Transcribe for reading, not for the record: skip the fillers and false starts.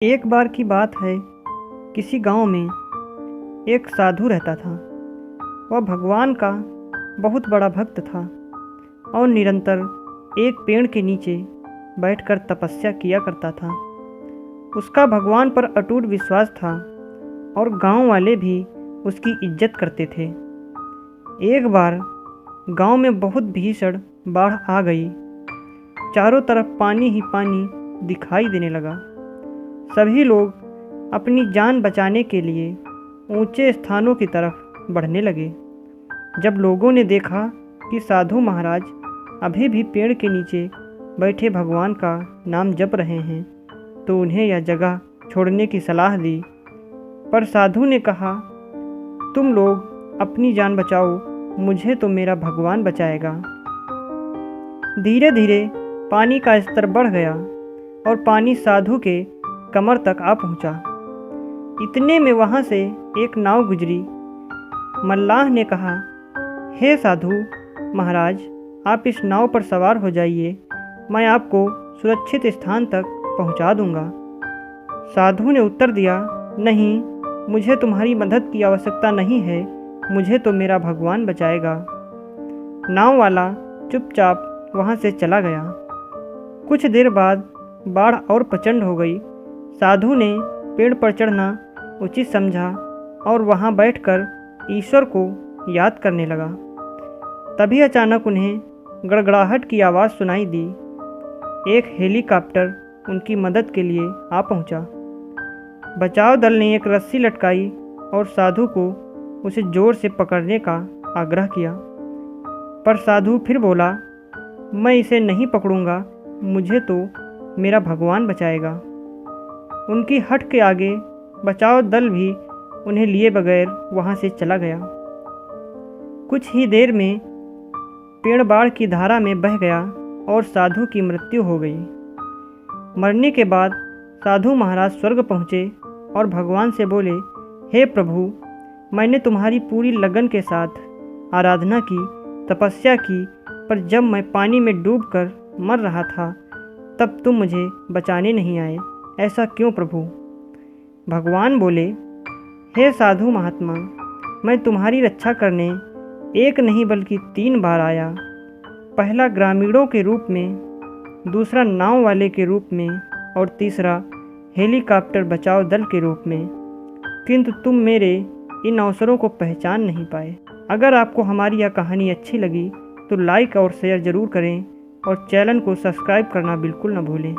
एक बार की बात है, किसी गांव में एक साधु रहता था। वह भगवान का बहुत बड़ा भक्त था और निरंतर एक पेड़ के नीचे बैठकर तपस्या किया करता था। उसका भगवान पर अटूट विश्वास था और गांव वाले भी उसकी इज्जत करते थे। एक बार गांव में बहुत भीषण बाढ़ आ गई। चारों तरफ पानी ही पानी दिखाई देने लगा। सभी लोग अपनी जान बचाने के लिए ऊंचे स्थानों की तरफ बढ़ने लगे। जब लोगों ने देखा कि साधु महाराज अभी भी पेड़ के नीचे बैठे भगवान का नाम जप रहे हैं, तो उन्हें यह जगह छोड़ने की सलाह दी। पर साधु ने कहा, तुम लोग अपनी जान बचाओ, मुझे तो मेरा भगवान बचाएगा। धीरे धीरे पानी का स्तर बढ़ गया और पानी साधु के कमर तक आ पहुंचा। इतने में वहां से एक नाव गुजरी। मल्लाह ने कहा, हे साधु महाराज, आप इस नाव पर सवार हो जाइए, मैं आपको सुरक्षित स्थान तक पहुंचा दूंगा। साधु ने उत्तर दिया, नहीं, मुझे तुम्हारी मदद की आवश्यकता नहीं है, मुझे तो मेरा भगवान बचाएगा। नाव वाला चुपचाप वहां से चला गया। कुछ देर बाद बाढ़ और प्रचंड हो गई। साधु ने पेड़ पर चढ़ना उचित समझा और वहां बैठकर ईश्वर को याद करने लगा। तभी अचानक उन्हें गड़गड़ाहट की आवाज़ सुनाई दी। एक हेलीकॉप्टर उनकी मदद के लिए आ पहुंचा। बचाव दल ने एक रस्सी लटकाई और साधु को उसे जोर से पकड़ने का आग्रह किया। पर साधु फिर बोला, मैं इसे नहीं पकड़ूंगा, मुझे तो मेरा भगवान बचाएगा। उनकी हट के आगे बचाव दल भी उन्हें लिए बगैर वहां से चला गया। कुछ ही देर में पेड़ बाढ़ की धारा में बह गया और साधु की मृत्यु हो गई। मरने के बाद साधु महाराज स्वर्ग पहुँचे और भगवान से बोले, हे प्रभु, मैंने तुम्हारी पूरी लगन के साथ आराधना की, तपस्या की, पर जब मैं पानी में डूबकर मर रहा था तब तुम मुझे बचाने नहीं आए। ऐसा क्यों प्रभु? भगवान बोले, हे साधु महात्मा, मैं तुम्हारी रक्षा करने एक नहीं बल्कि 3 बार आया। पहला ग्रामीणों के रूप में, दूसरा नाव वाले के रूप में और तीसरा हेलीकॉप्टर बचाव दल के रूप में, किंतु तुम मेरे इन अवसरों को पहचान नहीं पाए। अगर आपको हमारी यह कहानी अच्छी लगी तो लाइक और शेयर ज़रूर करें और चैनल को सब्सक्राइब करना बिल्कुल न भूलें।